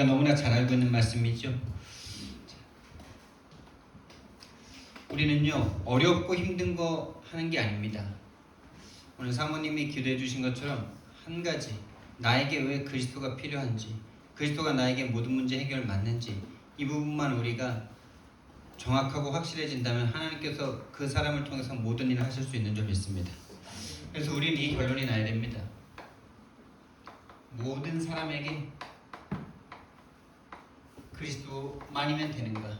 우리가 너무나 잘 알고 있는 말씀이죠. 우리는요 어렵고 힘든 거 하는 게 아닙니다. 오늘 사모님이 기도해 주신 것처럼 한 가지, 나에게 왜 그리스도가 필요한지, 그리스도가 나에게 모든 문제 해결을 맞는지, 이 부분만 우리가 정확하고 확실해진다면 하나님께서 그 사람을 통해서 모든 일을 하실 수 있는 줄 믿습니다. 그래서 우리는 이 결론이 나야 됩니다. 모든 사람에게 그리스도만이면 되는가?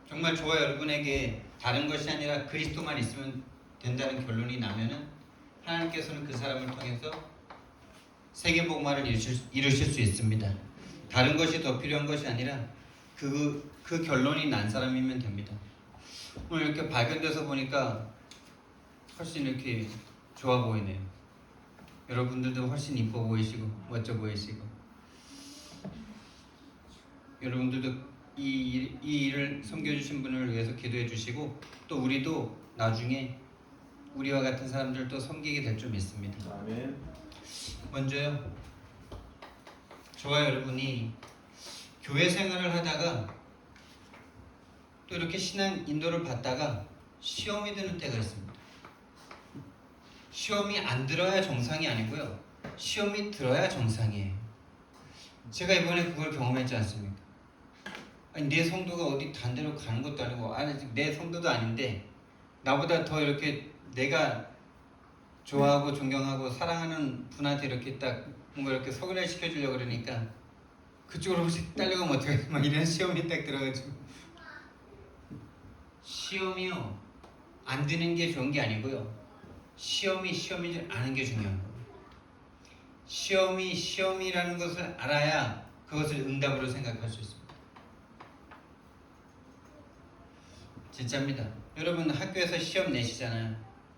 정말 저와 여러분에게 다른 것이 아니라 그리스도만 있으면 된다는 결론이 나면은 하나님께서는 그 사람을 통해서 세계복음화를 이루실 수 있습니다. 다른 것이 더 필요한 것이 아니라 그 결론이 난 사람이면 됩니다. 오늘 이렇게 발견돼서 보니까 훨씬 이렇게 좋아 보이네요. 여러분들도 훨씬 이뻐 보이시고 멋져 보이시고, 여러분들도 이 일을 섬겨주신 분을 위해서 기도해 주시고, 또 우리도 나중에 우리와 같은 사람들도 섬기게 될 줄 믿습니다. 아멘. 먼저요, 저와 여러분이 교회 생활을 하다가 또 이렇게 신앙 인도를 받다가 시험이 드는 때가 있습니다. 시험이 안 들어야 정상이 아니고요, 시험이 들어야 정상이에요. 제가 이번에 그걸 경험했지 않습니까? 아니, 내 성도가 어디 단 데로 가는 것도 아니고, 아니, 내 성도도 아닌데 나보다 더 이렇게 내가 좋아하고 존경하고 사랑하는 분한테 이렇게 딱 뭔가 이렇게 소개를 시켜주려고 그러니까 그쪽으로 혹시 딸려가면 어떡해, 막 이런 시험이 딱 들어가지고. 시험이요, 안 드는 게 좋은 게 아니고요, 시험이 시험인 줄 아는 게 중요한 거예요. 시험이 시험이라는 것을 알아야 그것을 응답으로 생각할 수 있습니다. 진짜입니다. 여러분 학교에서 시험 내시잖아요.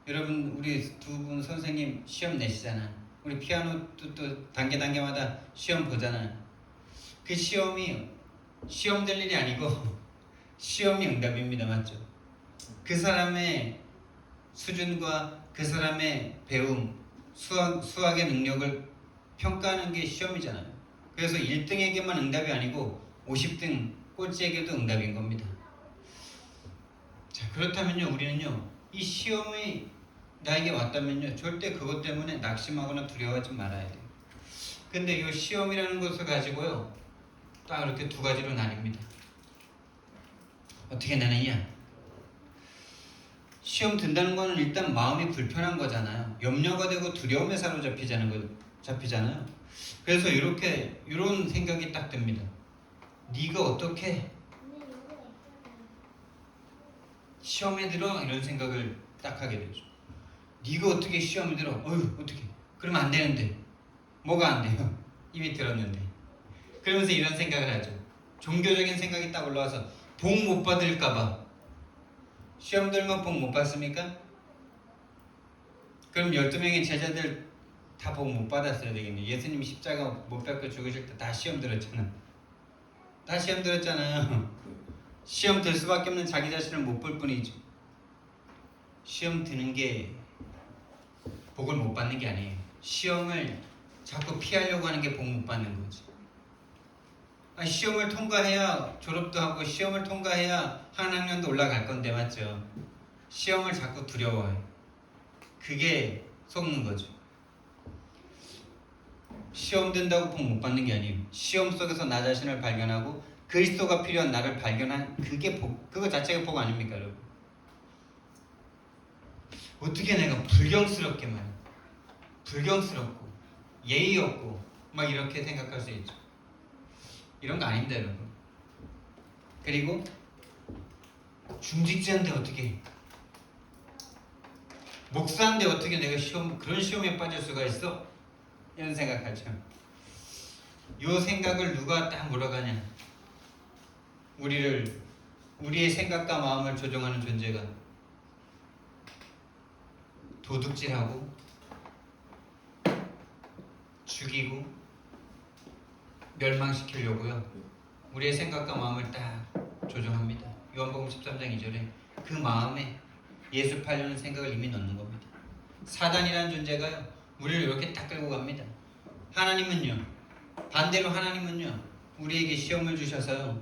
여러분 우리 두 분 선생님 시험 내시잖아요. 우리 피아노도 또 단계마다 시험 보잖아요. 그 시험이 시험 될 일이 아니고 시험이 응답입니다. 맞죠? 그 사람의 수준과 그 사람의 배움, 수학의 능력을 평가하는 게 시험이잖아요. 그래서 1등에게만 응답이 아니고 50등 꼴찌에게도 응답인 겁니다. 자, 그렇다면요, 우리는요, 이 시험이 나에게 왔다면요, 절대 그것 때문에 낙심하거나 두려워하지 말아야 돼요. 근데 이 시험이라는 것을 가지고요, 딱 이렇게 두 가지로 나뉩니다. 어떻게 나누냐? 시험 든다는 거는 일단 마음이 불편한 거잖아요. 염려가 되고 두려움에 사로잡히잖아요. 그래서 이런 생각이 딱 듭니다. 네가 어떻게 시험에 들어? 이런 생각을 딱 하게 되죠. 네가 어떻게 시험에 들어? 어휴, 어떻게? 그러면 안 되는데. 뭐가 안 돼요? 이미 들었는데. 그러면서 이런 생각을 하죠. 종교적인 생각이 딱 올라와서 복 못 받을까봐. 시험 들면 복 못 받습니까? 그럼 12명의 제자들 다 복 못 받았어야 되겠네요. 예수님이 십자가 못 박혀 죽으실 때 다 시험 들었잖아. 다 시험 들었잖아요. 시험 들 수밖에 없는 자기 자신을 못 볼 뿐이죠. 시험 드는 게 복을 못 받는 게 아니에요. 시험을 자꾸 피하려고 하는 게 복 못 받는 거지. 아니, 시험을 통과해야 졸업도 하고 시험을 통과해야 한 학년도 올라갈 건데, 맞죠? 시험을 자꾸 두려워해. 그게 속는 거죠. 시험 든다고 복 못 받는 게 아니에요. 시험 속에서 나 자신을 발견하고 그리스도가 필요한 나를 발견한 그게 복, 그거 자체가 복 아닙니까, 여러분? 어떻게 내가 불경스럽게 말해, 불경스럽고 예의 없고 막 이렇게 생각할 수 있죠. 이런 거 아닙니다, 여러분. 그리고 중직자인데 어떻게, 목사인데 어떻게 내가 그런 시험에 빠질 수가 있어? 이런 생각하죠. 이 생각을 누가 딱 물어가냐? 우리의 생각과 마음을 조종하는 존재가 도둑질하고 죽이고 멸망시키려고요, 우리의 생각과 마음을 딱 조종합니다. 요한복음 13장 2절에 그 마음에 예수 팔려는 생각을 이미 넣는 겁니다. 사단이라는 존재가요, 우리를 이렇게 딱 끌고 갑니다. 하나님은요, 반대로 하나님은요, 우리에게 시험을 주셔서요,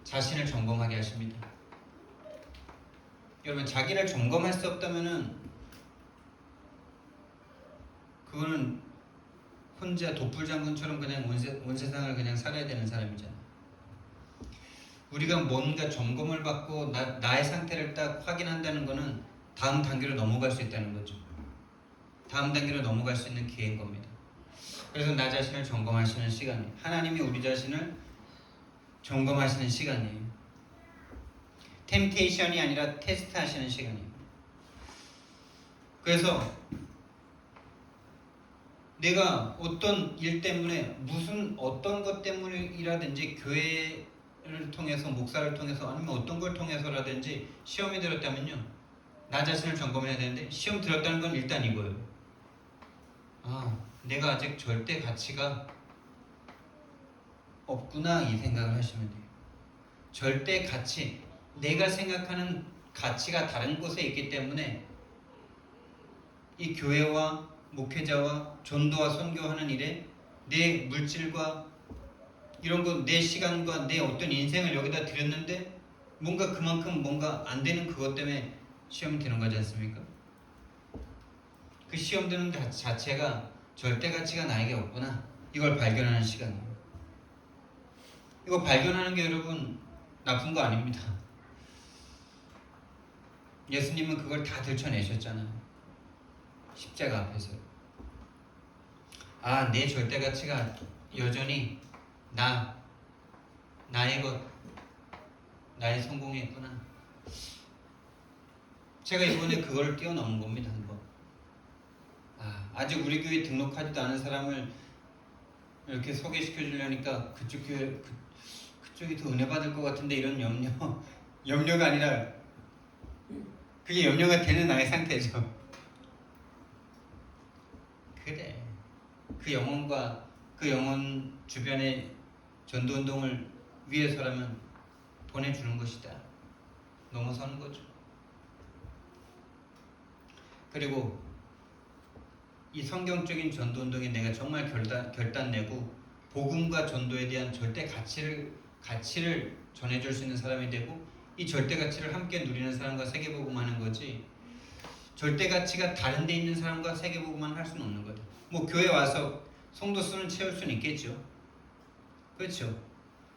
자신을 점검하게 하십니다. 여러분, 자기를 점검할 수 없다면은 그거는 혼자 독불장군처럼 그냥 온 세상을 그냥 살아야 되는 사람이잖아요. 우리가 뭔가 점검을 받고 나의 상태를 딱 확인한다는 거는 다음 단계로 넘어갈 수 있다는 거죠. 다음 단계로 넘어갈 수 있는 기회인 겁니다. 그래서 나 자신을 점검하시는 시간이에요. 하나님이 우리 자신을 점검하시는 시간이에요. 템테이션이 아니라 테스트 하시는 시간이에요. 그래서 내가 어떤 일 때문에 어떤 것 때문이라든지 교회를 통해서, 목사를 통해서, 아니면 어떤 걸 통해서라든지 시험이 들었다면요, 나 자신을 점검해야 되는데, 시험 들었다는 건 일단 이거예요. 내가 아직 절대 가치가 없구나, 이 생각을 하시면 돼요. 절대 가치, 내가 생각하는 가치가 다른 곳에 있기 때문에 이 교회와 목회자와 전도와 선교하는 일에 내 물질과 이런 거, 내 시간과 내 어떤 인생을 여기다 드렸는데 뭔가 그만큼 뭔가 안 되는 그것 때문에 시험이 드는 거지 않습니까? 그 시험 드는 자체가 절대 가치가 나에게 없구나, 이걸 발견하는 시간이에요. 이거 발견하는 게 여러분 나쁜 거 아닙니다. 예수님은 그걸 다 들춰내셨잖아요. 십자가 앞에서. 내 절대 가치가 여전히 나의 것, 나의 성공에 있구나. 제가 이번에 그걸 뛰어넘은 겁니다. 한번. 아직 우리 교회 등록하지도 않은 사람을 이렇게 소개시켜 주려니까 그쪽 교회 그쪽이 더 은혜 받을 것 같은데, 이런 염려가 아니라 그게 염려가 되는 나의 상태죠. 그래, 그 영혼과 그 영혼 주변의 전도운동을 위해서라면 보내주는 것이다, 넘어서는 거죠. 그리고 이 성경적인 전도운동에 내가 정말 결단 내고 복음과 전도에 대한 절대 가치를 전해줄 수 있는 사람이 되고, 이 절대 가치를 함께 누리는 사람과 세계복음하는 거지, 절대 가치가 다른 데 있는 사람과 세계복음만 할 수는 없는 거죠. 뭐 교회 와서 성도 수는 채울 수는 있겠죠. 그렇죠.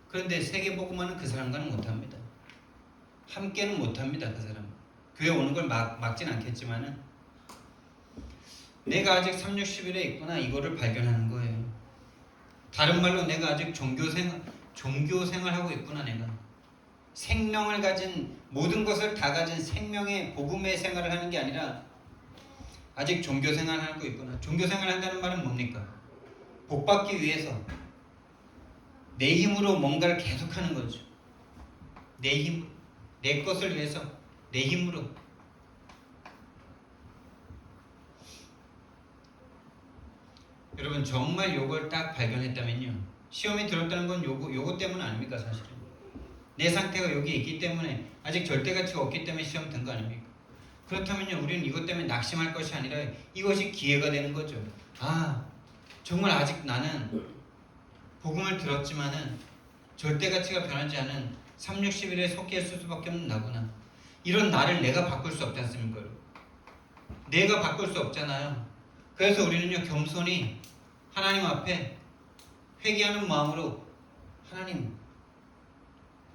그런데 세계복음하는 그 사람과는 못합니다. 함께는 못합니다. 그 사람. 교회 오는 걸 막진 않겠지만은 내가 아직 360일에 있구나, 이거를 발견하는 거예요. 다른 말로 내가 아직 종교 생활하고 있구나. 내가 생명을 가진, 모든 것을 다 가진 생명의 복음의 생활을 하는 게 아니라 아직 종교 생활을 하고 있구나. 종교 생활을 한다는 말은 뭡니까? 복받기 위해서 내 힘으로 뭔가를 계속하는 거죠. 내 힘, 내 것을 위해서 내 힘으로. 여러분, 정말 요걸 딱 발견했다면요, 시험이 들었다는 건 요거 때문 아닙니까? 사실은 내 상태가 여기 있기 때문에, 아직 절대 가치가 없기 때문에 시험 든 거 아닙니까? 그렇다면요, 우리는 이것 때문에 낙심할 것이 아니라 이것이 기회가 되는 거죠. 정말 아직 나는 복음을 들었지만은 절대 가치가 변하지 않은 360일에 속해 있을 수밖에 없는 나구나. 이런 나를 내가 바꿀 수 없지 않습니까? 내가 바꿀 수 없잖아요. 그래서 우리는요, 겸손히 하나님 앞에 회개하는 마음으로, 하나님,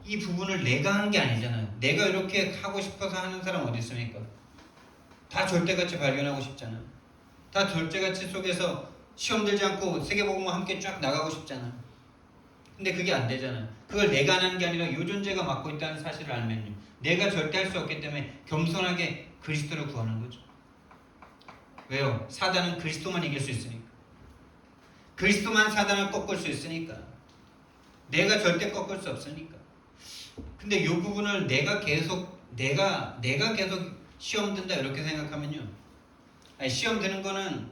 이 부분을 내가 한 게 아니잖아요. 내가 이렇게 하고 싶어서 하는 사람 어디 있습니까? 다 절대가치 발견하고 싶잖아요. 다 절대가치 속에서 시험 들지 않고 세계복음과 함께 쫙 나가고 싶잖아요. 근데 그게 안 되잖아요. 그걸 내가 안 하는 게 아니라 이 존재가 맡고 있다는 사실을 알면요, 내가 절대 할 수 없기 때문에 겸손하게 그리스도를 구하는 거죠. 왜요? 사단은 그리스도만 이길 수 있으니까. 그리스도만 사단을 꺾을 수 있으니까. 내가 절대 꺾을 수 없으니까. 근데 이 부분을 내가 계속 시험 든다 이렇게 생각하면요, 시험 드는 거는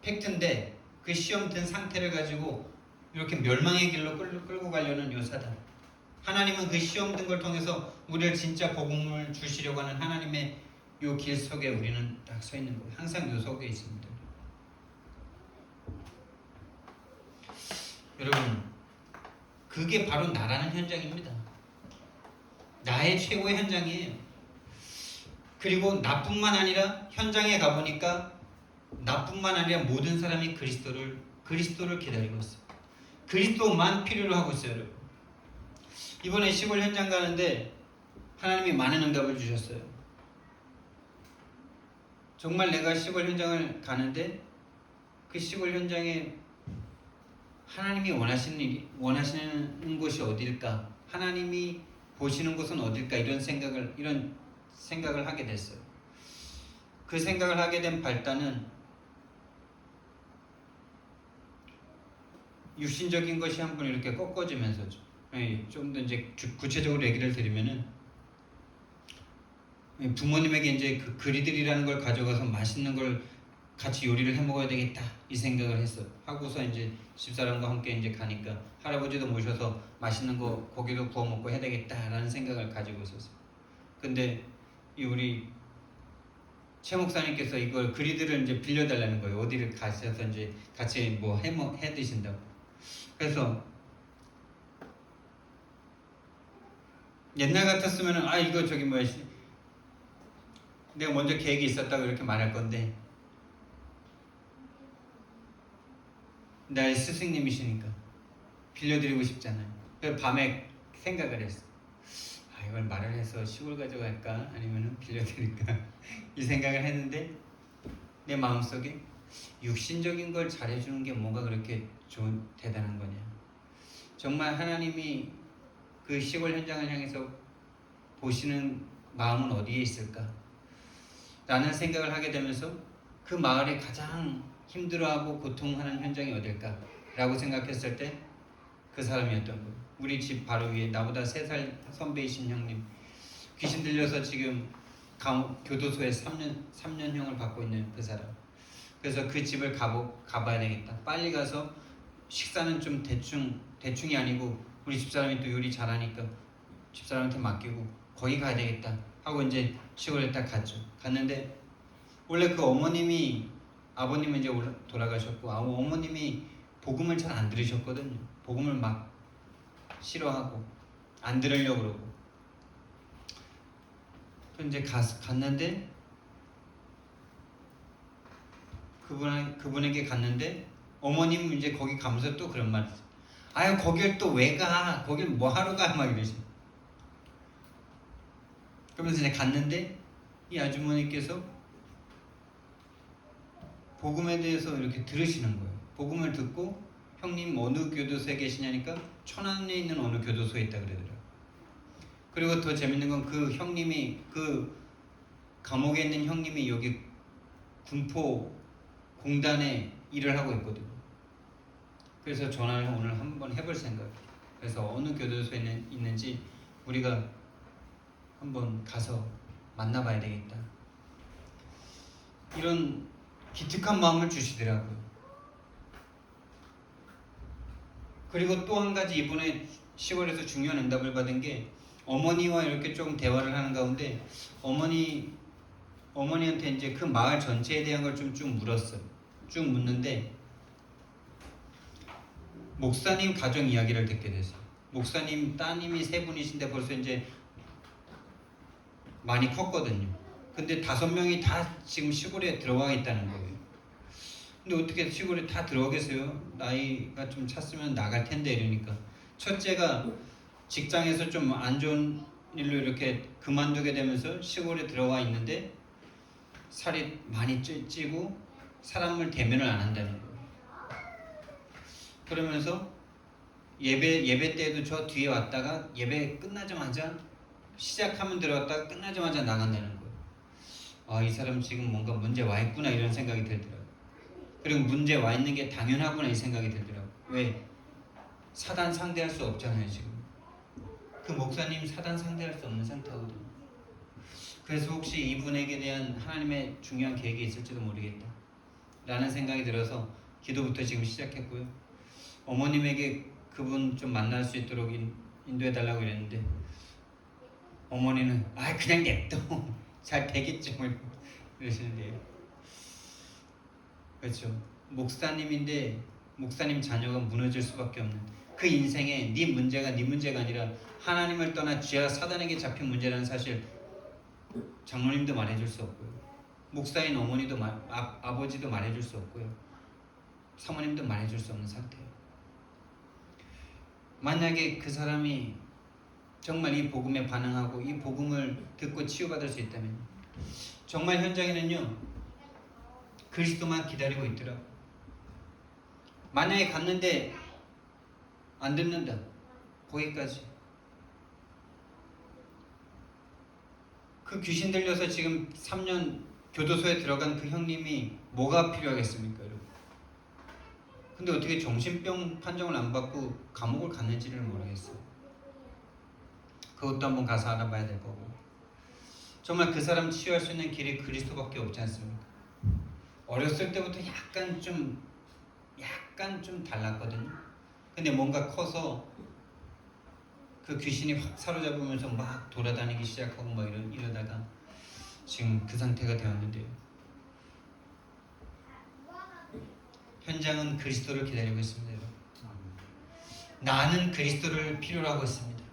팩트인데 그 시험 든 상태를 가지고 이렇게 멸망의 길로 끌고 가려는 요 사단. 하나님은 그 시험 든 걸 통해서 우리를 진짜 복음을 주시려고 하는 하나님의 요 길 속에 우리는 딱 서 있는 거예요. 항상 요 속에 있습니다. 여러분, 그게 바로 나라는 현장입니다. 나의 최고의 현장이에요. 그리고 나뿐만 아니라 현장에 가보니까 나뿐만 아니라 모든 사람이 그리스도를 기다리고 있어요. 그리스도만 필요로 하고 있어요. 여러분. 이번에 시골 현장 가는데 하나님이 많은 응답을 주셨어요. 정말 내가 시골 현장을 가는데 그 시골 현장에 하나님이 원하시는 곳이 어딜까? 하나님이 보시는 곳은 어딜까? 이런 생각을 하게 됐어요. 그 생각을 하게 된 발단은 육신적인 것이 한번 이렇게 꺾어지면서죠. 좀 더 이제 구체적으로 얘기를 드리면은 부모님에게 이제 그 그리들이라는 걸 가져가서 맛있는 걸 같이 요리를 해 먹어야 되겠다 이 생각을 했어요. 하고서 이제 집사람과 함께 이제 가니까 할아버지도 모셔서 맛있는 거 고기도 구워 먹고 해야 되겠다라는 생각을 가지고 있었어요. 근데 이 우리 최 목사님께서 이걸 그리들을 이제 빌려달라는 거예요. 어디를 가셔서 이제 같이 뭐 해 드신다고. 그래서 옛날 같았으면은 이거 저기 뭐야 내가 먼저 계획이 있었다고 이렇게 말할 건데 나의 스승님이시니까 빌려드리고 싶잖아요. 그래서 밤에 생각을 했어. 이걸 말을 해서 시골 가져갈까 아니면 빌려드릴까 이 생각을 했는데 내 마음속에 육신적인 걸 잘해주는 게 뭐가 그렇게 좋은 대단한 거냐. 정말 하나님이 그 시골 현장을 향해서 보시는 마음은 어디에 있을까? 라는 생각을 하게 되면서 그 마을에 가장 힘들어하고 고통하는 현장이 어딜까? 라고 생각했을 때 그 사람이었던 거예요. 우리 집 바로 위에 나보다 3살 선배이신 형님, 귀신 들려서 지금 교도소에 3년형을 받고 있는 그 사람. 그래서 그 집을 가봐야 되겠다. 빨리 가서 식사는 좀 대충이 아니고 우리 집사람이 또 요리 잘하니까 집사람한테 맡기고 거기 가야 되겠다 하고 이제 시골에 딱 갔죠. 갔는데 원래 그 아버님은 이제 돌아가셨고 어머님이 복음을 잘 안 들으셨거든요. 복음을 막 싫어하고 안 들으려고 그러고. 이제 갔는데 그분에게 갔는데 어머님 이제 거기 가면서 또 그런 말. 거길 또 왜 가? 거길 뭐 하러 가? 막 이러시. 그러면서 이제 갔는데 이 아주머니께서 복음에 대해서 이렇게 들으시는 거예요. 복음을 듣고 형님 어느 교도소에 계시냐니까 천안에 있는 어느 교도소에 있다 그러더라고요. 그리고 더 재밌는 건 그 형님이 그 감옥에 있는 형님이 여기 군포 공단에 일을 하고 있거든요. 그래서 전화를 오늘 한번 해볼 생각이에요. 그래서 어느 교도소에 있는지 우리가 한번 가서 만나봐야 되겠다. 이런 기특한 마음을 주시더라고요. 그리고 또 한 가지 이번에 시골에서 중요한 응답을 받은 게 어머니와 이렇게 조금 대화를 하는 가운데 어머니한테 이제 그 마을 전체에 대한 걸 좀 쭉 물었어요. 쭉 묻는데 목사님 가정 이야기를 듣게 됐어요. 목사님 따님이 3분이신데 벌써 이제 많이 컸거든요. 근데 5명이 다 지금 시골에 들어와 있다는 거예요. 근데 어떻게 시골에 다 들어오겠어요? 나이가 좀 찼으면 나갈 텐데 이러니까 첫째가 직장에서 좀 안 좋은 일로 이렇게 그만두게 되면서 시골에 들어와 있는데 살이 많이 찌고 사람을 대면을 안 한다는 거예요. 그러면서 예배 때에도 저 뒤에 왔다가 예배 끝나자마자 시작하면 들어왔다가 끝나자마자 나간다는 거예요. 이 사람 지금 뭔가 문제 와 있구나 이런 생각이 들더라고요. 그리고 문제 와 있는 게 당연하구나 이 생각이 들더라고요. 왜? 사단 상대할 수 없잖아요 지금. 그 목사님 사단 상대할 수 없는 상태거든요. 그래서 혹시 이분에게 대한 하나님의 중요한 계획이 있을지도 모르겠다 라는 생각이 들어서 기도부터 지금 시작했고요. 어머님에게 그분 좀 만날 수 있도록 인도해달라고 그랬는데 어머니는 그냥 냅둬 잘 되겠지 뭐 이러시는데요. 그렇죠. 목사님인데 목사님 자녀가 무너질 수밖에 없는 그 인생에 네 문제가 네 문제가 아니라 하나님을 떠나 죄와 사단에게 잡힌 문제라는 사실 장로님도 말해줄 수 없고요. 목사인 어머니도 아버지도 말해줄 수 없고요. 사모님도 말해줄 수 없는 상태예요. 만약에 그 사람이 정말 이 복음에 반응하고 이 복음을 듣고 치유받을 수 있다면 정말 현장에는요 그리스도만 기다리고 있더라고. 만약에 갔는데 안 듣는다 거기까지. 그 귀신 들려서 지금 3년 교도소에 들어간 그 형님이 뭐가 필요하겠습니까 여러분. 근데 어떻게 정신병 판정을 안 받고 감옥을 갔는지를 모르겠어요. 그것도 한번 가서 알아봐야 될 거고. 정말 그 사람 치유할 수 있는 길이 그리스도밖에 없지 않습니까? 어렸을 때부터 약간 좀 달랐거든요. 근데 뭔가 커서 그 귀신이 확 사로잡으면서 막 돌아다니기 시작하고 막 이러다가 지금 그 상태가 되었는데요. 현장은 그리스도를 기다리고 있습니다. 여러분. 나는 그리스도를 필요로 하고 있습니다.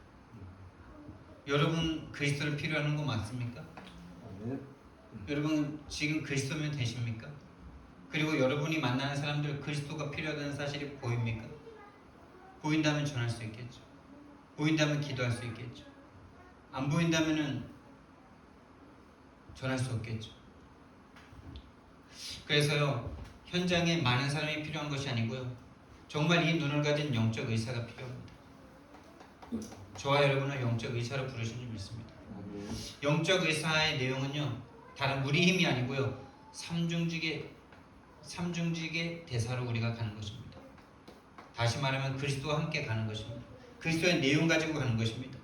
여러분 그리스도를 필요로 하는 거 맞습니까? 여러분 지금 그리스도면 되십니까? 그리고 여러분이 만나는 사람들 그리스도가 필요하다는 사실이 보입니까? 보인다면 전할 수 있겠죠. 보인다면 기도할 수 있겠죠. 안 보인다면은 전할 수 없겠죠. 그래서요 현장에 많은 사람이 필요한 것이 아니고요 정말 이 눈을 가진 영적 의사가 필요합니다. 저와 여러분을 영적 의사로 부르신 줄 믿습니다. 영적 의사의 내용은요 다른 우리 힘이 아니고요 삼중직의 대사로 우리가 가는 것입니다. 다시 말하면 그리스도와 함께 가는 것입니다. 그리스도의 내용 가지고 가는 것입니다.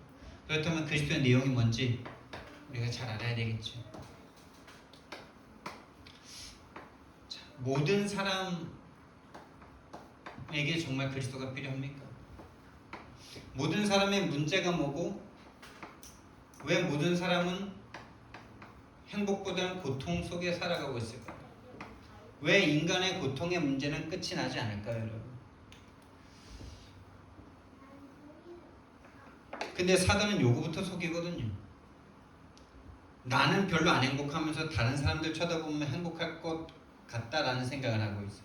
그렇다면 그리스도의 내용이 뭔지 우리가 잘 알아야 되겠죠. 자, 모든 사람에게 정말 그리스도가 필요합니까? 모든 사람의 문제가 뭐고 왜 모든 사람은 행복보다는 고통 속에 살아가고 있을까요? 왜 인간의 고통의 문제는 끝이 나지 않을까요, 여러분? 근데 사단은 요거부터 속이거든요. 나는 별로 안 행복하면서 다른 사람들 쳐다보면 행복할 것 같다라는 생각을 하고 있어요.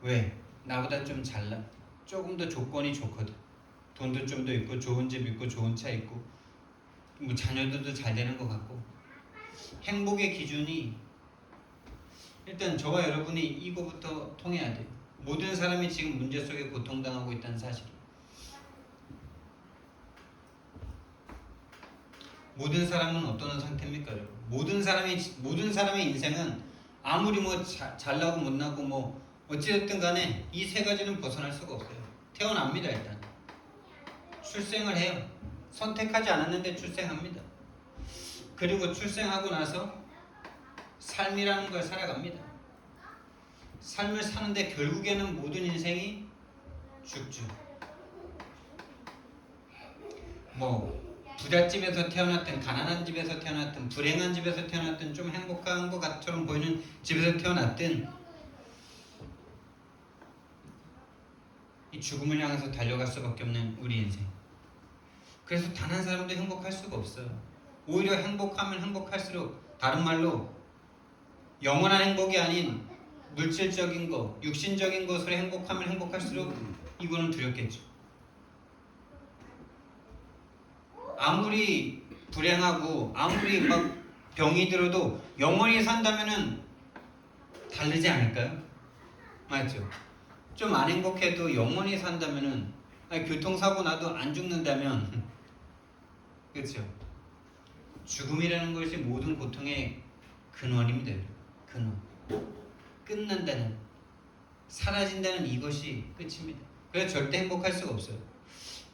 왜? 나보다 좀 잘나. 조금 더 조건이 좋거든. 돈도 좀 더 있고 좋은 집 있고 좋은 차 있고 뭐 자녀들도 잘 되는 것 같고. 행복의 기준이 일단 저와 여러분이 이거부터 통해야 돼요. 모든 사람이 지금 문제 속에 고통당하고 있다는 사실. 모든 사람은 어떤 상태입니까, 여러분? 모든 사람의 인생은 아무리 뭐 잘나고 못나고 뭐 어찌됐든 간에 이 세 가지는 벗어날 수가 없어요. 태어납니다. 일단 출생을 해요. 선택하지 않았는데 출생합니다. 그리고 출생하고 나서 삶이라는 걸 살아갑니다. 삶을 사는데 결국에는 모든 인생이 죽죠. 뭐 부잣집에서 태어났든 가난한 집에서 태어났든 불행한 집에서 태어났든 좀 행복한 것처럼 보이는 집에서 태어났든 이 죽음을 향해서 달려갈 수밖에 없는 우리 인생. 그래서 단 한 사람도 행복할 수가 없어요. 오히려 행복하면 행복할수록 다른 말로 영원한 행복이 아닌 물질적인 거, 육신적인 것으로 행복하면 행복할수록 이거는 두렵겠죠. 아무리 불행하고 아무리 막 병이 들어도 영원히 산다면은 다르지 않을까요? 맞죠? 좀 안 행복해도 영원히 산다면은 교통사고 나도 안 죽는다면 그렇죠? 죽음이라는 것이 모든 고통의 근원입니다. 근원. 끝난다는, 사라진다는 이것이 끝입니다. 그래서 절대 행복할 수가 없어요.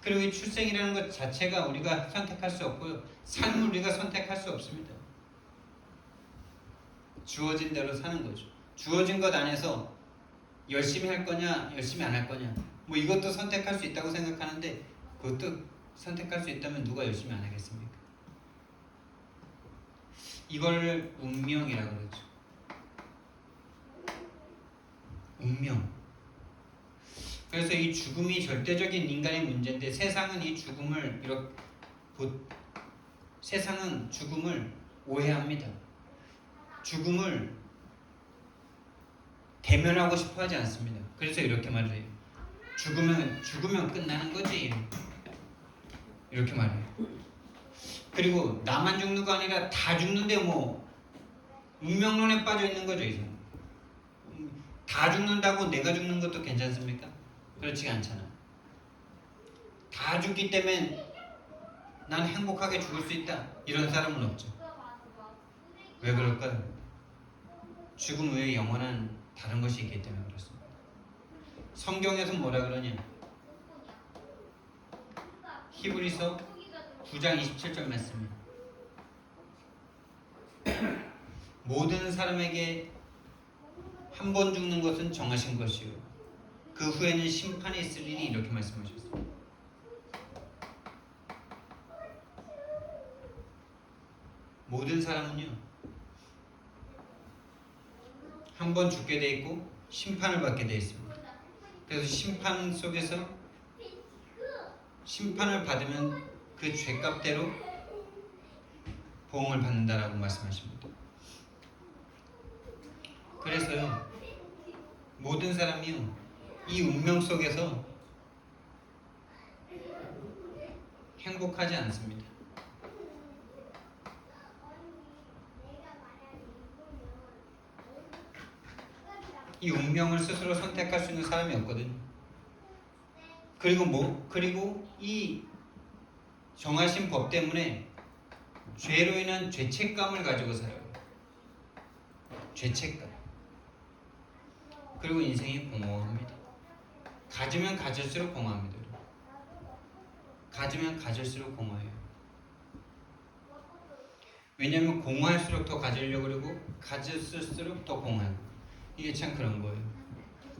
그리고 이 출생이라는 것 자체가 우리가 선택할 수 없고요. 삶을 우리가 선택할 수 없습니다. 주어진 대로 사는 거죠. 주어진 것 안에서 열심히 할 거냐, 열심히 안 할 거냐. 뭐 이것도 선택할 수 있다고 생각하는데 그것도 선택할 수 있다면 누가 열심히 안 하겠습니까? 이걸 운명이라고 그러죠. 운명. 그래서 이 죽음이 절대적인 인간의 문제인데 세상은 이 죽음을 세상은 죽음을 오해합니다. 죽음을 대면하고 싶어 하지 않습니다. 그래서 이렇게 말해요. 죽으면 끝나는 거지. 이렇게 말해요. 그리고 나만 죽는 거 아니라 다 죽는데 뭐 운명론에 빠져 있는 거죠. 이제. 다 죽는다고 내가 죽는 것도 괜찮습니까? 그렇지 않잖아. 다 죽기 때문에 난 행복하게 죽을 수 있다. 이런 사람은 없죠. 왜 그럴까요? 죽음 외에 영원한 다른 것이 있기 때문에 그렇습니다. 성경에서 뭐라 그러냐? 히브리서 9장 27절 말씀입니다. 모든 사람에게 한 번 죽는 것은 정하신 것이요 그 후에는 심판이 있으리니 이렇게 말씀하셨습니다. 모든 사람은요 한 번 죽게 돼 있고 심판을 받게 돼 있습니다. 그래서 심판 속에서 심판을 받으면 그 죄값대로 보응을 받는다라고 말씀하십니다. 그래서요 모든 사람이요 이 운명 속에서 행복하지 않습니다. 이 운명을 스스로 선택할 수 있는 사람이 없거든요. 그리고 이 정하신 법 때문에 죄로 인한 죄책감을 가지고 살아요. 죄책감. 그리고 인생이 공허합니다. 가지면 가질수록 공허합니다. 가지면 가질수록 공허해요. 왜냐하면 공허할수록 더 가지려고 그러고 가질수록 더 공허해요. 이게 참 그런 거예요.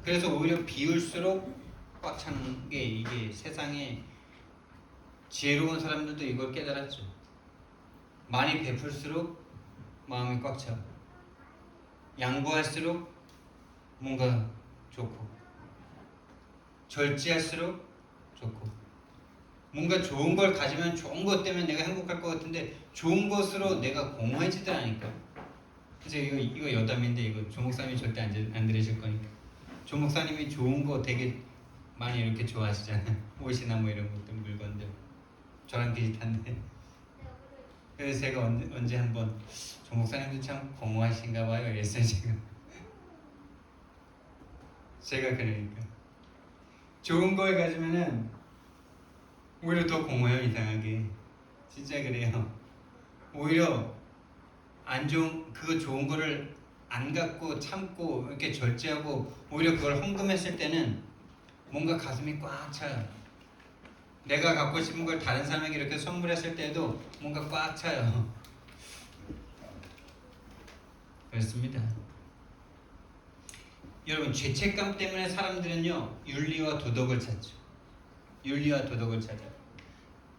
그래서 오히려 비울수록 꽉 차는 게 이게 세상에 지혜로운 사람들도 이걸 깨달았죠. 많이 베풀수록 마음이 꽉 차. 양보할수록 뭔가 좋고 절제할수록 좋고 뭔가 좋은 걸 가지면 좋은 것 때문에 내가 행복할 것 같은데 좋은 것으로 내가 공허해지더라니까. 그래서 이거 여담인데 이거 조 목사님이 절대 안 들으실 거니까. 조 목사님이 좋은 거 되게 많이 이렇게 좋아하시잖아요. 옷이나 뭐 이런 것들 물건들 저랑 비슷한데. 그래서 제가 언제 한번 조 목사님도 참 공허하신가 봐요 이랬어요 제가 그러니까 좋은 걸 가지면은 오히려 더 공허해요. 이상하게 진짜 그래요. 오히려 안 좋은 그 좋은 거를 안 갖고 참고 이렇게 절제하고 오히려 그걸 헌금했을 때는 뭔가 가슴이 꽉 차요. 내가 갖고 싶은 걸 다른 사람에게 이렇게 선물했을 때도 뭔가 꽉 차요. 그렇습니다. 여러분 죄책감 때문에 사람들은요 윤리와 도덕을 찾죠. 윤리와 도덕을 찾아요.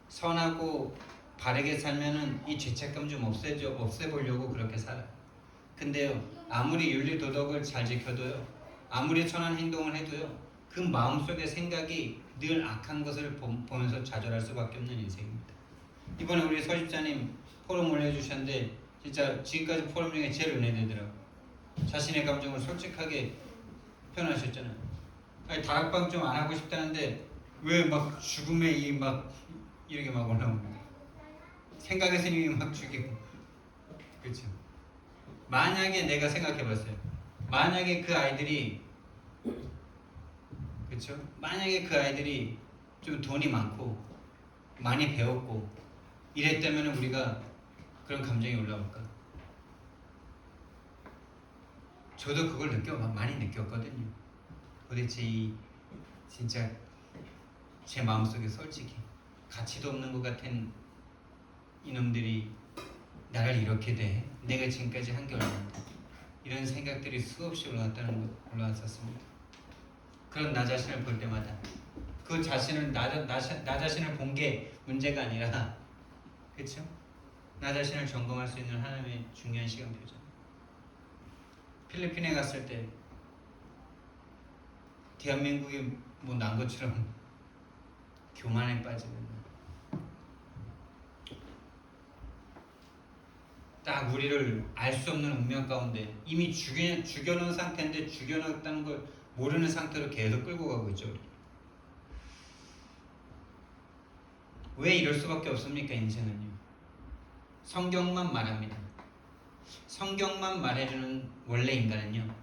선하고 바르게 살면은 이 죄책감 좀 없애보려고 그렇게 살아요. 근데요 아무리 윤리 도덕을 잘 지켜도요 아무리 선한 행동을 해도요 그 마음속의 생각이 늘 악한 것을 보면서 좌절할 수밖에 없는 인생입니다. 이번에 우리 서집사님 포럼 올려주셨는데 진짜 지금까지 포럼 중에 제일 은혜되더라고요. 자신의 감정을 솔직하게 표현하셨잖아요. 아니 다락방 좀 안 하고 싶다는데 왜 막 죽음의 이렇게 막 올라오는 거예요. 생각의 스님이 막 죽이고. 그렇죠. 만약에 내가 생각해봤어요. 만약에 그 아이들이 그렇죠. 만약에 그 아이들이 좀 돈이 많고 많이 배웠고 이랬다면 우리가 그런 감정이 올라올까? 저도 그걸 많이 느꼈거든요. 도대체 진짜 제 마음속에 솔직히 가치도 없는 것 같은 이놈들이 나를 이렇게 돼. 내가 지금까지 한 게 얼마인데. 이런 생각들이 수없이 올라왔었습니다. 그런 나 자신을 볼 때마다 그 자신을 나 자신을 본 게 문제가 아니라 그렇죠? 나 자신을 점검할 수 있는 하나님의 중요한 시간표죠. 필리핀에 갔을 때 대한민국이 뭐 난 것처럼 교만에 빠지는 딱 우리를 알 수 없는 운명 가운데 이미 죽여놓은 상태인데 죽여놨다는 걸 모르는 상태로 계속 끌고 가고 있죠. 왜 이럴 수밖에 없습니까? 인생은요. 성경만 말합니다. 성경만 말해주는 원래 인간은요.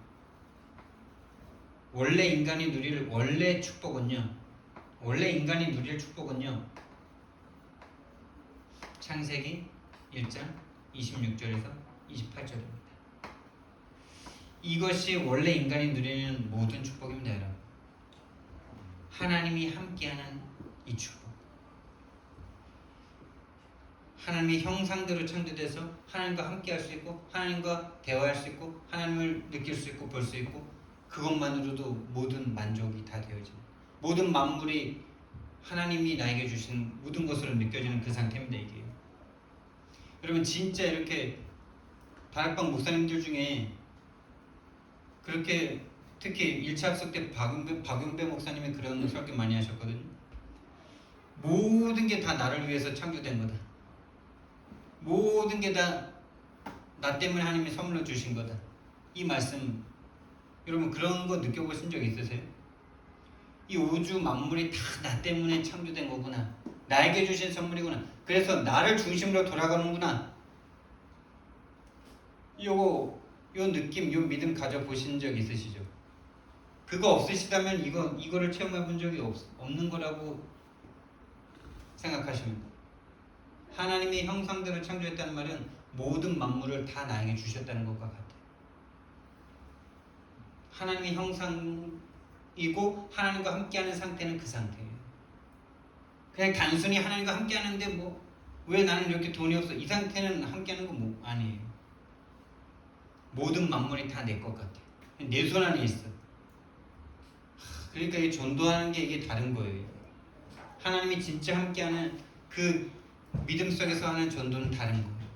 원래 인간이 누릴 원래 축복은요. 원래 인간이 누릴 축복은요. 창세기 1장 26절에서 28절입니다. 이것이 원래 인간이 누리는 모든 축복입니다, 여러분. 하나님이 함께하는 이 축복. 하나님의 형상대로 창조돼서 하나님과 함께할 수 있고 하나님과 대화할 수 있고 하나님을 느낄 수 있고 볼 수 있고 그것만으로도 모든 만족이 다 되어집니다. 모든 만물이 하나님이 나에게 주신 모든 것으로 느껴지는 그 상태입니다. 이게 여러분 진짜 이렇게 다락방 목사님들 중에 그렇게 특히 1차 학습 때 박용배 목사님이 그런 설교 많이 하셨거든요. 모든 게 다 나를 위해서 창조된 거다. 모든 게 다 나 때문에 하나님이 선물로 주신 거다. 이 말씀 여러분 그런 거 느껴보신 적 있으세요? 이 우주 만물이 다 나 때문에 창조된 거구나. 나에게 주신 선물이구나. 그래서 나를 중심으로 돌아가는구나. 요 느낌, 요 믿음 가져보신 적 있으시죠? 그거 없으시다면 이거를 체험해 본 적이 없는 거라고 생각하시면 돼요. 하나님이 형상대로 창조했다는 말은 모든 만물을 다 나에게 주셨다는 것과 같아요. 하나님의 형상이고 하나님과 함께하는 상태는 그 상태예요. 그냥 단순히 하나님과 함께하는데 뭐 왜 나는 이렇게 돈이 없어? 이 상태는 함께하는 거 뭐 아니에요. 모든 만물이 다 내 것 같아요. 내 손 안에 있어. 그러니까 이 전도하는 게 이게 다른 거예요. 하나님이 진짜 함께하는 그 믿음 속에서 하는 전도는 다른 거예요.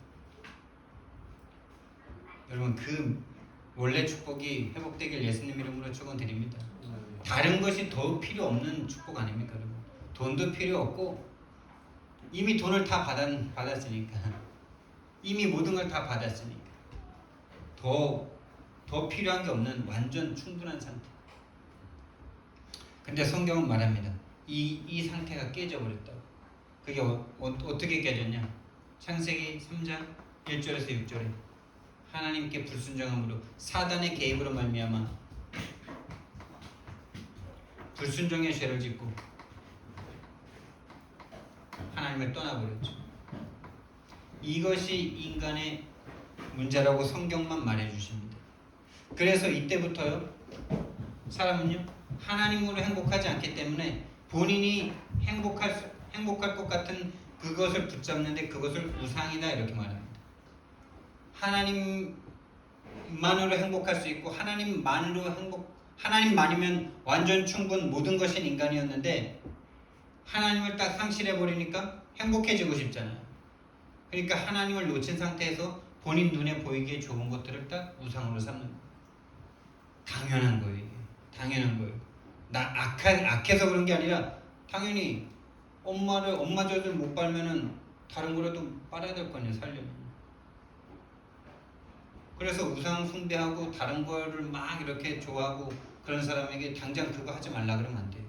여러분 그 원래 축복이 회복되길 예수님 이름으로 축원드립니다. 다른 것이 더 필요 없는 축복 아닙니까? 여러분? 돈도 필요 없고 이미 돈을 다 받았으니까 이미 모든 걸 다 받았으니까 더 필요한 게 없는 완전 충분한 상태. 근데 성경은 말합니다. 이 상태가 깨져버렸다고. 그게 어떻게 깨졌냐? 창세기 3장 1절에서 6절에 하나님께 불순종함으로 사단의 개입으로 말미암아 불순종의 죄를 짓고 하나님을 떠나버렸죠. 이것이 인간의 문제라고 성경만 말해주십니다. 그래서 이때부터요 사람은요 하나님으로 행복하지 않기 때문에 본인이 행복할 것 같은 그것을 붙잡는데 그것을 우상이다 이렇게 말합니다. 하나님만으로 행복할 수 있고 하나님만이면 완전 충분 모든 것인 인간이었는데 하나님을 딱 상실해버리니까 행복해지고 싶잖아요. 그러니까 하나님을 놓친 상태에서 본인 눈에 보이기에 좋은 것들을 딱 우상으로 삼는 거예요. 당연한 거예요. 당연한 거예요. 나 악해서 그런 게 아니라 당연히 엄마 젖을 못 빨면은 다른 거라도 빨아야 될 거 아니에요. 살려면. 그래서 우상 숭배하고 다른 거를 막 이렇게 좋아하고 그런 사람에게 당장 그거 하지 말라 그러면 안 돼요.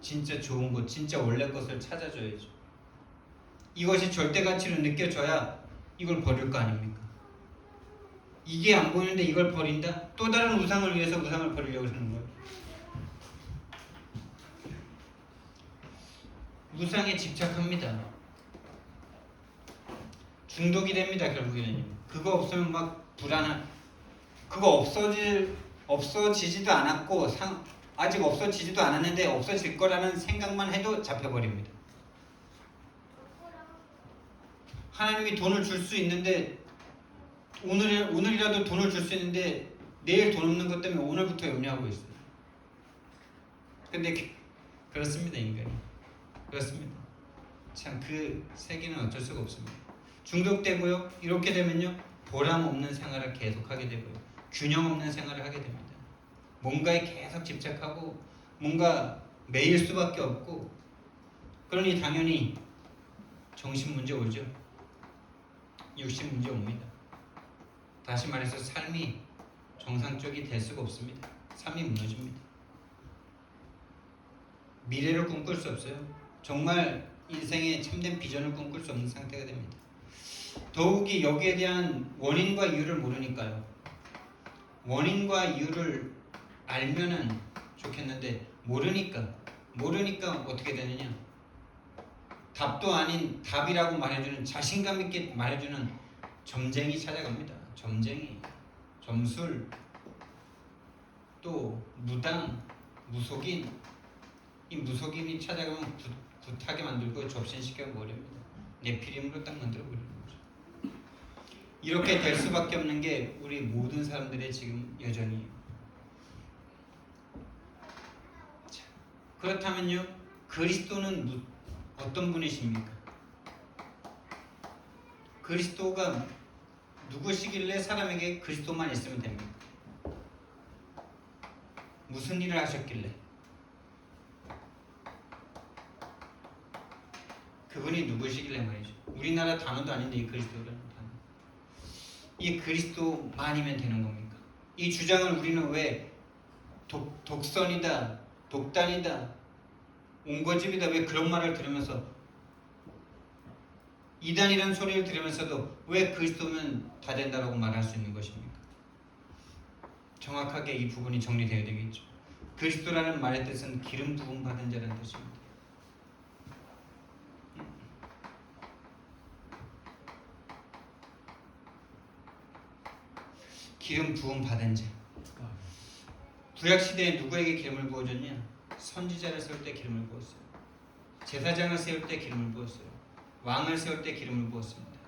진짜 좋은 것, 진짜 원래 것을 찾아줘야죠. 이것이 절대 가치로 느껴져야 이걸 버릴 거 아닙니까? 이게 안 보이는데 이걸 버린다? 또 다른 우상을 위해서 우상을 버리려고 하는 거예요. 우상에 집착합니다. 중독이 됩니다. 결국에는 그거 없으면 막 그거 없어지지도 않았고 아직 없어지지도 않았는데 없어질 거라는 생각만 해도 잡혀버립니다. 하나님이 돈을 줄 수 있는데 오늘이라도 돈을 줄 수 있는데 내일 돈 없는 것 때문에 오늘부터 염려하고 있어요. 근데 그렇습니다. 인간이 그렇습니다. 참 그 세계는 어쩔 수가 없습니다. 중독되고요. 이렇게 되면요. 보람 없는 생활을 계속하게 되고요. 균형 없는 생활을 하게 됩니다. 뭔가에 계속 집착하고 뭔가 매일 수밖에 없고, 그러니 당연히 정신 문제 오죠. 육신 문제 옵니다. 다시 말해서 삶이 정상적이 될 수가 없습니다. 삶이 무너집니다. 미래를 꿈꿀 수 없어요. 정말 인생의 참된 비전을 꿈꿀 수 없는 상태가 됩니다. 더욱이 여기에 대한 원인과 이유를 모르니까요. 원인과 이유를 알면은 좋겠는데 모르니까 어떻게 되느냐? 답도 아닌 답이라고 말해주는, 자신감 있게 말해주는 점쟁이 찾아갑니다. 점쟁이, 점술, 또 무당, 무속인. 이 무속인이 찾아가면 굿하게 만들고 접신시켜 버립니다. 네피림으로 딱 만들어 버리는 거죠. 이렇게 될 수밖에 없는 게 우리 모든 사람들의 지금 여정이에요. 자, 그렇다면요, 그리스도는 어떤 분이십니까? 그리스도가 누구시길래 사람에게 그리스도만 있으면 됩니까? 무슨 일을 하셨길래? 그분이 누구시길래 말이죠. 우리나라 단어도 아닌데 이 그리스도라는 단어. 이 그리스도만이면 되는 겁니까? 이 주장을 우리는 왜 독선이다, 독단이다, 온거집이다, 왜 그런 말을 들으면서, 이단이라는 소리를 들으면서도 왜 그리스도면 다 된다라고 말할 수 있는 것입니까? 정확하게 이 부분이 정리되어야 되겠죠. 그리스도라는 말의 뜻은 기름 부음 받은 자라는 뜻입니다. 기름 부음 받은 자. 구약 시대에 누구에게 기름을 부어줬냐? 선지자를 세울 때 기름을 부었어요. 제사장을 세울 때 기름을 부었어요. 왕을 세울 때 기름을 부었습니다.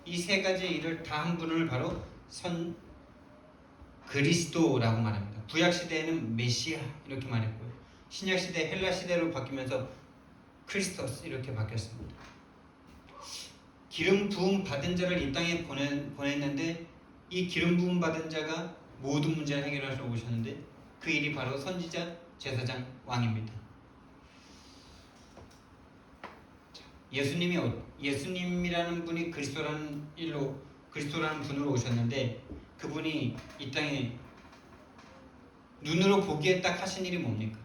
이 세 가지 일을 다 한 분을 바로 그리스도라고 말합니다. 구약 시대에는 메시아 이렇게 말했고요. 신약 시대 헬라 시대로 바뀌면서 크리스토스 이렇게 바뀌었습니다. 기름 부음 받은 자를 이 땅에 보냈는데, 이 기름 부음 받은 자가 모든 문제를 해결하러 오셨는데 그 일이 바로 선지자, 제사장, 왕입니다. 예수님이라는 분이 그리스도라는 분으로 오셨는데, 그분이 이 땅에 눈으로 보기에 딱 하신 일이 뭡니까?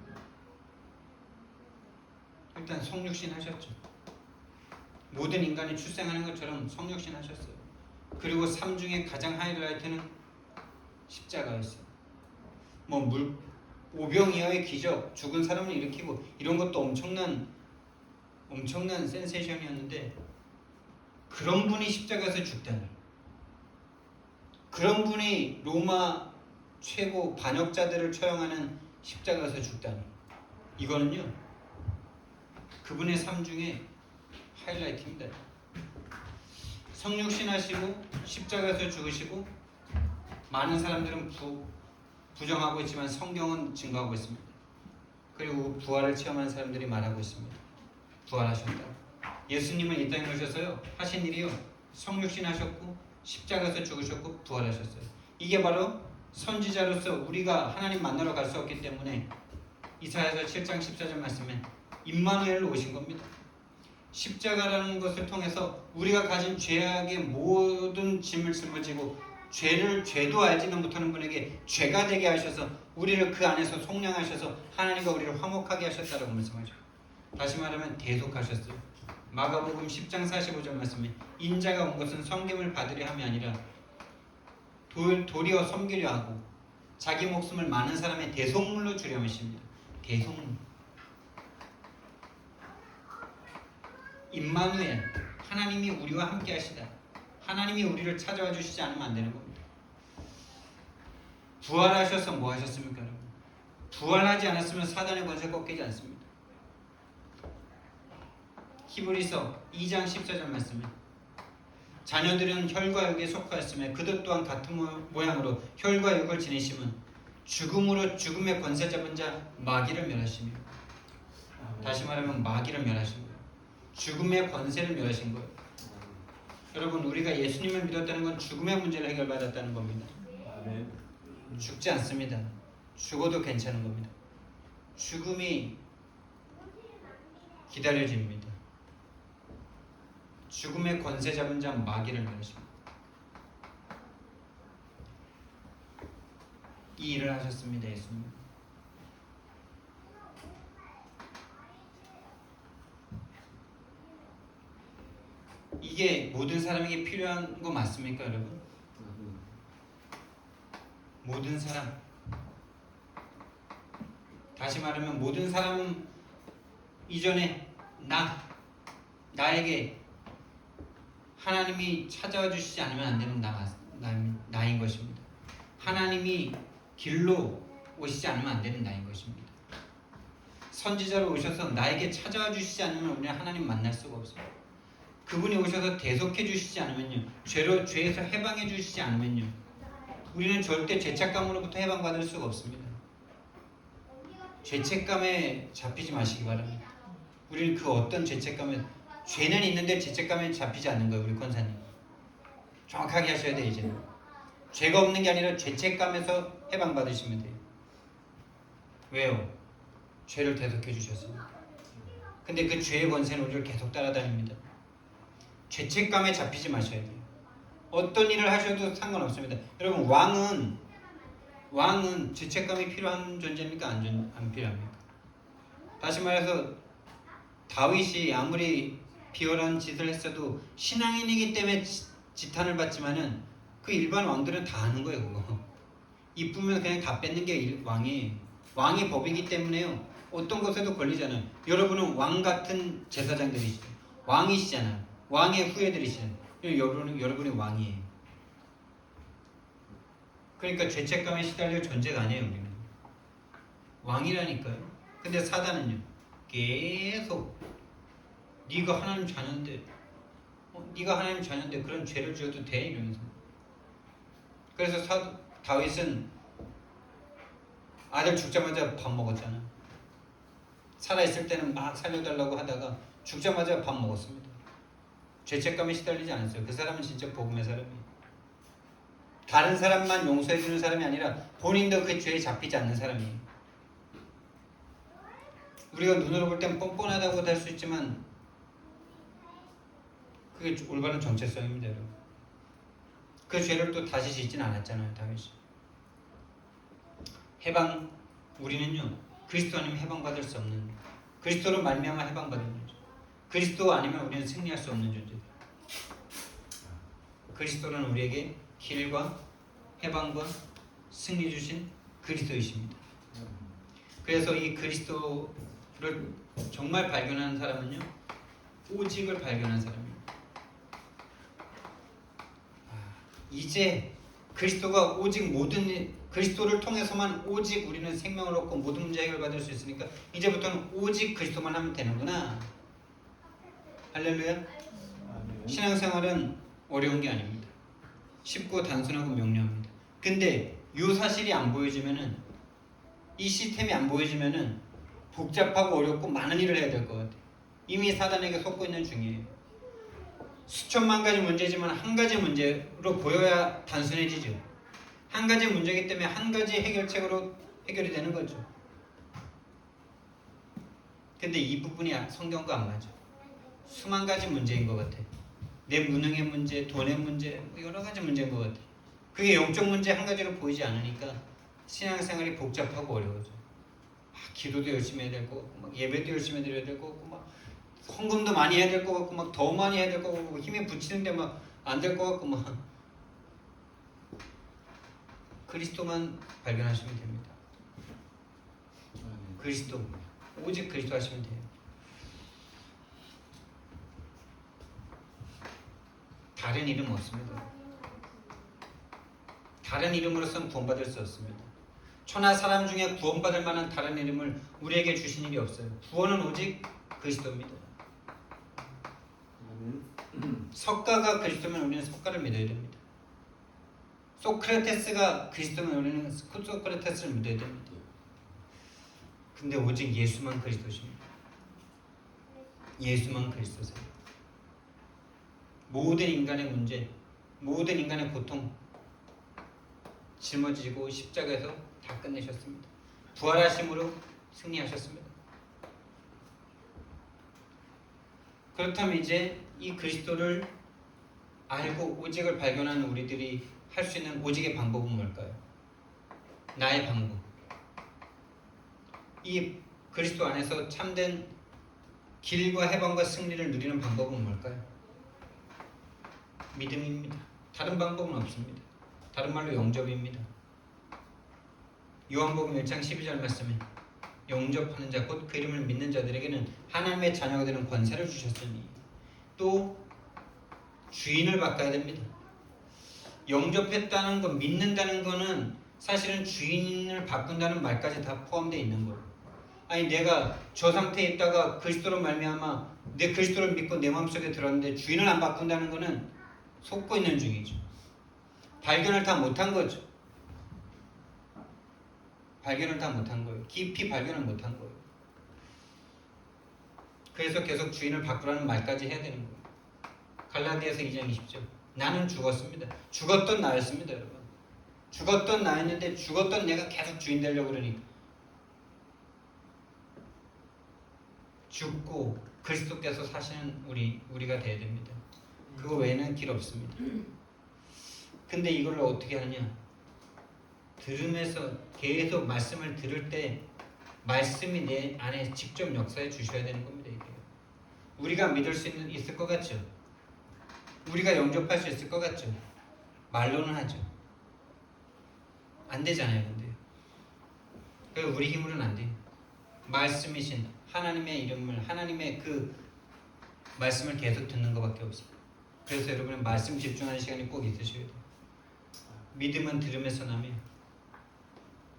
일단 성육신 하셨죠. 모든 인간이 출생하는 것처럼 성육신 하셨어요. 그리고 삶 중에 가장 하이라이트는 십자가였어요. 오병이어의 기적, 죽은 사람을 일으키고 이런 것도 엄청난 센세이션이었는데, 그런 분이 십자가에서 죽다니, 그런 분이 로마 최고 반역자들을 처형하는 십자가에서 죽다니, 이거는요 그분의 삶 중에 하이라이트입니다. 성육신 하시고 십자가에서 죽으시고, 많은 사람들은 부정하고 있지만 성경은 증거하고 있습니다. 그리고 부활을 체험한 사람들이 말하고 있습니다. 부활하셨다. 예수님은 이 땅에 오셔서요 하신 일이요, 성육신 하셨고 십자가에서 죽으셨고 부활하셨어요. 이게 바로 선지자로서 우리가 하나님 만나러 갈 수 없기 때문에 이사야서 7장 14절 말씀에 임마누엘로 오신 겁니다. 십자가라는 것을 통해서 우리가 가진 죄악의 모든 짐을 짊어지고 죄도 알지는 못하는 분에게 죄가 되게 하셔서 우리를 그 안에서 속량하셔서 하나님과 우리를 화목하게 하셨다라고 말씀하죠. 다시 말하면 대속하셨어요. 마가복음 10장 45절 말씀에 인자가 온 것은 섬김을 받으려 함이 아니라 도리어 섬기려 하고 자기 목숨을 많은 사람의 대속물로 주려 하십니다. 대속물. 임마누엘, 하나님이 우리와 함께 하시다. 하나님이 우리를 찾아와 주시지 않으면 안 되는 겁니다. 부활하셔서 뭐 하셨습니까, 여러분? 부활하지 않았으면 사단의 권세 꺾이지 않습니다. 히브리서 2장 14절 말씀에 자녀들은 혈과 육에 속하였으며 그들 또한 같은 모양으로 혈과 육을 지니심은 죽음으로 죽음의 권세 잡은 자 마귀를 멸하시며, 다시 말하면 마귀를 멸하신 거예요. 죽음의 권세를 멸하신 거예요. 여러분, 우리가 예수님을 믿었다는 건 죽음의 문제를 해결받았다는 겁니다. 죽지 않습니다. 죽어도 괜찮은 겁니다. 죽음이 기다려집니다. 죽음의 권세 잡은 자 마귀를 멸하십니다. 이 일을 하셨습니다. 예수님. 이게 모든 사람에게 필요한 거 맞습니까, 여러분? 모든 사람. 다시 말하면 모든 사람은 이전에 나에게 하나님이 찾아와 주시지 않으면 안 되는 나인 것입니다. 하나님이 길로 오시지 않으면 안 되는 나인 것입니다. 선지자로 오셔서 나에게 찾아와 주시지 않으면 우리는 하나님 만날 수가 없어요. 그분이 오셔서 대속해 주시지 않으면요, 죄에서 해방해 주시지 않으면요, 우리는 절대 죄책감으로부터 해방받을 수가 없습니다. 죄책감에 잡히지 마시기 바랍니다. 우리는 그 어떤 죄책감에, 죄는 있는데 죄책감에 잡히지 않는 거예요. 우리 권사님 정확하게 하셔야 돼요. 이제는 죄가 없는 게 아니라 죄책감에서 해방받으시면 돼요. 왜요? 죄를 대속해 주셨습니다. 근데 그 죄의 권세는 우리를 계속 따라다닙니다. 죄책감에 잡히지 마셔야 돼요. 어떤 일을 하셔도 상관없습니다. 여러분, 왕은 죄책감이 필요한 존재입니까? 안 필요합니까? 다시 말해서 다윗이 아무리 비열한 짓을 했어도 신앙인이기 때문에 지탄을 받지만은 그 일반 왕들은 다 하는 거예요. 그거 이쁘면 그냥 다 뺏는 게 왕이 법이기 때문에요. 어떤 것에도 걸리잖아요. 여러분은 왕 같은 제사장들이시죠. 왕이시잖아요. 왕의 후예들이시잖아요. 여러분이 왕이에요. 그러니까 죄책감에 시달릴 존재가 아니에요. 우리는 왕이라니까요. 근데 사단은요, 계속 네가 하나님 자녀인데 네가 하나님 자녀인데 그런 죄를 지어도 돼? 이러면서. 그래서 다윗은 아들 죽자마자 밥 먹었잖아. 살아있을 때는 막 살려달라고 하다가 죽자마자 밥 먹었습니다. 죄책감에 시달리지 않았어요. 그 사람은 진짜 복음의 사람이에요. 다른 사람만 용서해주는 사람이 아니라 본인도 그 죄에 잡히지 않는 사람이에요. 우리가 눈으로 볼 땐 뻔뻔하다고 할 수 있지만 그게 올바른 정체성입니다. 여러분. 그 죄를 또 다시 짓진 않았잖아요. 다윗이. 우리는요, 그리스도 아니면 해방받을 수 없는, 그리스도로 말미암아 해방받는 존재. 그리스도 아니면 우리는 승리할 수 없는 존재. 그리스도는 우리에게 길과 해방과 승리 주신 그리스도이십니다. 그래서 이 그리스도를 정말 발견하는 사람은요, 오직을 발견한 사람입니다. 이제 그리스도가 오직 그리스도를 통해서만 오직 우리는 생명을 얻고 모든 문제 해결받을 수 있으니까 이제부터는 오직 그리스도만 하면 되는구나. 할렐루야. 신앙생활은 어려운 게 아닙니다. 쉽고 단순하고 명료합니다. 근데 이 사실이 안 보여지면은, 이 시스템이 안 보여지면은 복잡하고 어렵고 많은 일을 해야 될 것 같아요. 이미 사단에게 속고 있는 중이에요. 수천만 가지 문제지만 한 가지 문제로 보여야 단순해지죠. 한 가지 문제이기 때문에 한 가지 해결책으로 해결이 되는 거죠. 근데 이 부분이 성경과 안 맞아. 수만 가지 문제인 것 같아. 내 무능의 문제, 돈의 문제, 여러 가지 문제인 것 같아. 그게 영적 문제 한 가지로 보이지 않으니까 신앙생활이 복잡하고 어려워져. 기도도 열심히 해야 될 것 같고, 막 예배도 열심히 드려야 될 것 같고, 막 헌금도 많이 해야 될 것 같고, 막 더 많이 해야 될 것 같고, 힘에 부치는데 막 안 될 것 같고, 막. 그리스도만 발견하시면 됩니다. 그리스도, 오직 그리스도 하시면 돼요. 다른 이름 없습니다. 다른 이름으로서는 구원받을 수 없습니다. 천하 사람 중에 구원받을 만한 다른 이름을 우리에게 주신 일이 없어요. 구원은 오직 그리스도입니다. 석가가 그리스도면 우리는 석가를 믿어야 됩니다. 소크라테스가 그리스도면 우리는 소크라테스를 믿어야 됩니다. 근데 오직 예수만 그리스도십니다. 예수만 그리스도세요. 모든 인간의 문제, 모든 인간의 고통 짊어지고 십자가에서 다 끝내셨습니다. 부활하심으로 승리하셨습니다. 그렇다면 이제 이 그리스도를 알고 오직을 발견하는 우리들이 할 수 있는 오직의 방법은 뭘까요? 나의 방법. 이 그리스도 안에서 참된 길과 해방과 승리를 누리는 방법은 뭘까요? 믿음입니다. 다른 방법은 없습니다. 다른 말로 영접입니다. 요한복음 1장 12절 말씀에 영접하는 자 곧 그 이름을 믿는 자들에게는 하나님의 자녀가 되는 권세를 주셨으니 또 주인을 바꿔야 됩니다. 영접했다는 거, 믿는다는 거는 사실은 주인을 바꾼다는 말까지 다 포함되어 있는 거예요. 아니 내가 저 상태에 있다가 그리스도로 말미암아 내 그리스도를 믿고 내 마음속에 들었는데 주인을 안 바꾼다는 거는 속고 있는 중이죠. 발견을 다 못한 거죠. 발견을 다 못한 거예요. 깊이 발견을 못한 거예요. 그래서 계속 주인을 바꾸라는 말까지 해야 되는 거예요. 갈라디아서 2장 20절. 나는 죽었습니다. 죽었던 나였습니다, 여러분. 죽었던 나였는데 죽었던 내가 계속 주인 되려고 그러니까 죽고 그리스도께서 사시는 우리가 돼야 됩니다. 그거 외에는 길 없습니다. 근데 이걸 어떻게 하느냐? 들으면서 계속 말씀을 들을 때 말씀이 내 안에 직접 역사해 주셔야 되는 겁니다. 이게. 우리가 믿을 수 있을 것 같죠? 우리가 영접할 수 있을 것 같죠? 말로는 하죠. 안 되잖아요, 근데. 그래서 우리 힘으로는 안 돼요. 말씀이신 하나님의 이름을, 하나님의 그 말씀을 계속 듣는 것밖에 없어요. 그래서 여러분은 말씀 집중하는 시간이 꼭 있으셔야 돼요. 믿음은 들음에서 나며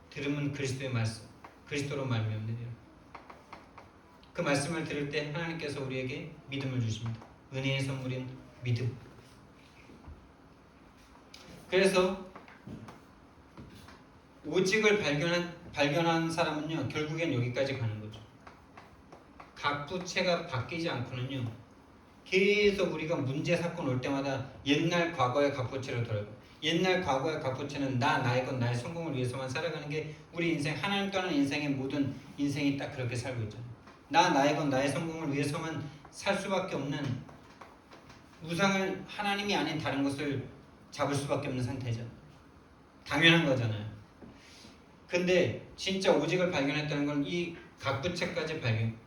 들음은 그리스도의 말씀, 그리스도로 말미암느니라. 그 말씀을 들을 때 하나님께서 우리에게 믿음을 주십니다. 은혜의 선물인 믿음. 그래서 오직을 발견한 사람은요, 결국엔 여기까지 가는 거죠. 각 부채가 바뀌지 않고는요, 계속 우리가 문제 사건 올 때마다 옛날 과거의 각부채로 돌아가요. 옛날 과거의 각부채는 나의 것, 나의 성공을 위해서만 살아가는 게 우리 인생, 하나님 떠난 인생의 모든 인생이 딱 그렇게 살고 있잖아요. 나의 것, 나의 성공을 위해서만 살 수밖에 없는, 우상을 하나님이 아닌 다른 것을 잡을 수밖에 없는 상태잖아요. 당연한 거잖아요. 근데 진짜 오직을 발견했다는 건 이 각부채까지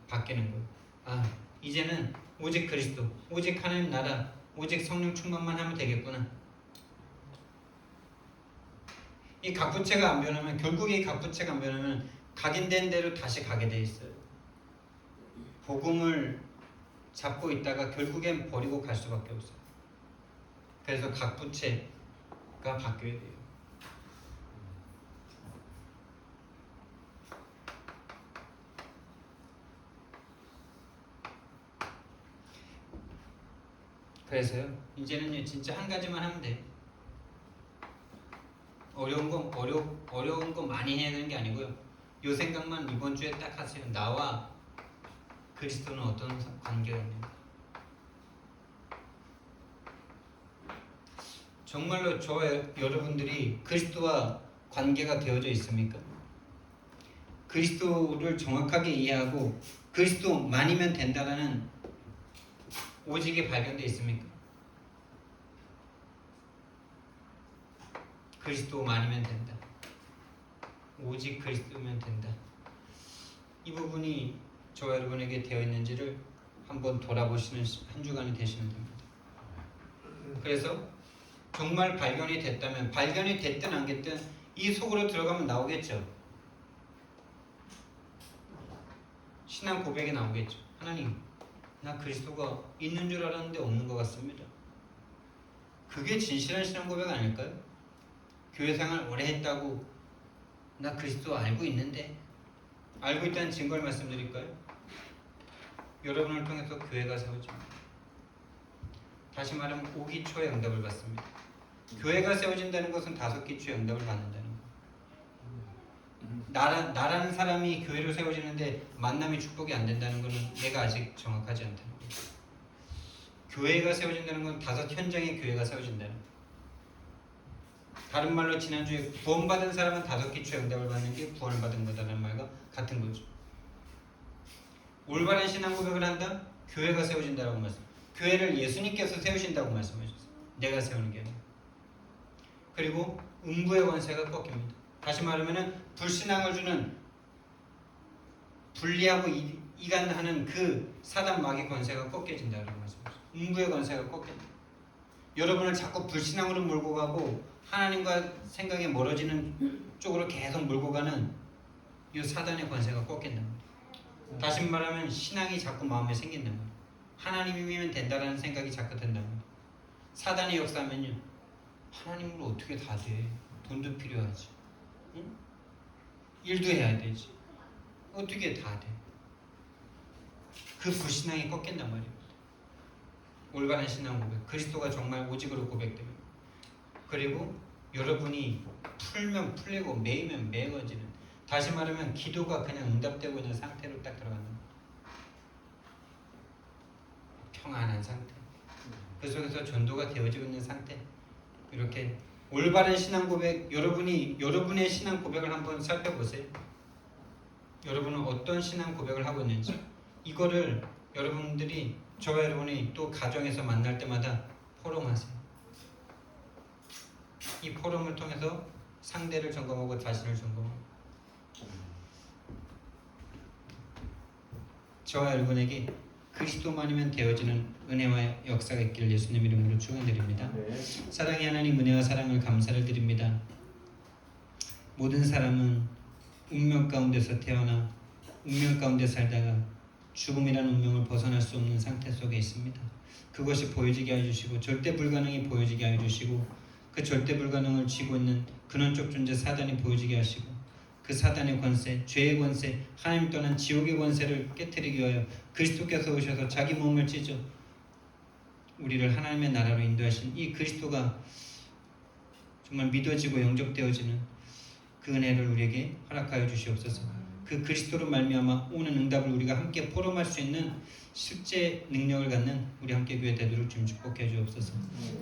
바뀌는 거예요. 아, 이제는 오직 그리스도, 오직 하나님 나라, 오직 성령 충만만 하면 되겠구나. 이 각부채가 안 변하면, 결국에 이 각부채가 안 변하면 각인된 대로 다시 가게 돼 있어요. 복음을 잡고 있다가 결국엔 버리고 갈 수밖에 없어요. 그래서 각부채가 바뀌어야 돼요. 그래서요, 이제는 진짜 한 가지만 하면 돼요. 어려운 거 많이 해야 되는 게 아니고요. 요 생각만 이번 주에 딱 하세요. 나와 그리스도는 어떤 관계가 있는가. 정말로 여러분들이 그리스도와 관계가 되어져 있습니까? 그리스도를 정확하게 이해하고 그리스도만이면 된다는 오직이 발견되어 있습니까? 그리스도만이면 된다. 오직 그리스도면 된다. 이 부분이 저와 여러분에게 되어 있는지를 한번 돌아보시는 한 주간이 되시면 됩니다. 그래서 정말 발견이 됐다면, 발견이 됐든 안 됐든 이 속으로 들어가면 나오겠죠. 신앙 고백이 나오겠죠. 하나님, 나 그리스도가 있는 줄 알았는데 없는 것 같습니다. 그게 진실한 신앙 고백 아닐까요? 교회 생활 오래 했다고 나 그리스도 알고 있는데, 알고 있다는 증거를 말씀드릴까요? 여러분을 통해서 교회가 세워집니다. 다시 말하면 5기초의 응답을 받습니다. 교회가 세워진다는 것은 5기초의 응답을 받는다는 거예요. 나라는 사람이 교회로 세워지는데 만남이 축복이 안 된다는 것은 내가 아직 정확하지 않다는 거예요. 교회가 세워진다는 건 5 현장의 교회가 세워진다는 거예요. 다른 말로 지난주에 구원받은 사람은 5기초의 응답을 받는 게 구원을 받은 거다라는 말과 같은 거죠. 올바른 신앙 고백을 한다? 교회가 세워진다고 말씀. 교회를 예수님께서 세우신다고 말씀하셨어요. 내가 세우는 게 아니라. 그리고 음부의 권세가 꺾입니다. 다시 말하면 불신앙을 주는 분리하고 이간하는 그 사단 마귀 권세가 꺾여진다고 말씀하셨어요. 음부의 권세가 꺾인다. 여러분을 자꾸 불신앙으로 몰고 가고 하나님과 생각이 멀어지는 쪽으로 계속 몰고 가는 이 사단의 권세가 꺾인다. 다시 말하면 신앙이 자꾸 마음에 생긴단 말이에요. 하나님이면 된다라는 생각이 자꾸 든단 말이에요. 사단의 역사면요. 하나님으로 어떻게 다 돼? 돈도 필요하지. 응? 일도 해야 되지. 어떻게 다 돼? 그 불신앙이 꺾인단 말이에요. 올바른 신앙 고백. 그리스도가 정말 오직으로 고백됩니다. 그리고 여러분이 풀면 풀리고 매이면 매거지는, 다시 말하면 기도가 그냥 응답되고 있는 상태로 딱 들어가는 거예요. 평안한 상태. 그 속에서 전도가 되어지고 있는 상태. 이렇게 올바른 신앙 고백, 여러분의 신앙 고백을 한번 살펴보세요. 여러분은 어떤 신앙 고백을 하고 있는지, 이거를 여러분들이, 저와 여러분이 또 가정에서 만날 때마다 포럼하세요. 이 포럼을 통해서 상대를 점검하고 자신을 점검하고, 저와 여러분에게 그리스도만이면 되어지는 은혜와 역사가 있기를 예수님 이름으로 축원드립니다. 네. 사랑의 하나님, 은혜와 사랑을 감사를 드립니다. 모든 사람은 운명 가운데서 태어나 운명 가운데 살다가 죽음이라는 운명을 벗어날 수 없는 상태 속에 있습니다. 그것이 보여지게 해주시고 절대 불가능이 보여지게 해주시고, 그 절대 불가능을 쥐고 있는 근원적 존재 사단이 보여지게 하시고, 그 사단의 권세, 죄의 권세, 하나님 떠난 지옥의 권세를 깨트리기 위하여 그리스도께서 오셔서 자기 몸을 찢어 우리를 하나님의 나라로 인도하신 이 그리스도가 정말 믿어지고 영접되어지는 그 은혜를 우리에게 허락하여 주시옵소서. 그 그리스도로 말미암아 오는 응답을 우리가 함께 포럼할 수 있는 실제 능력을 갖는 우리 함께 교회 되도록 좀 축복해 주옵소서.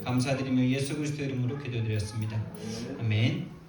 감사드리며 예수 그리스도 이름으로 기도드렸습니다. 아멘.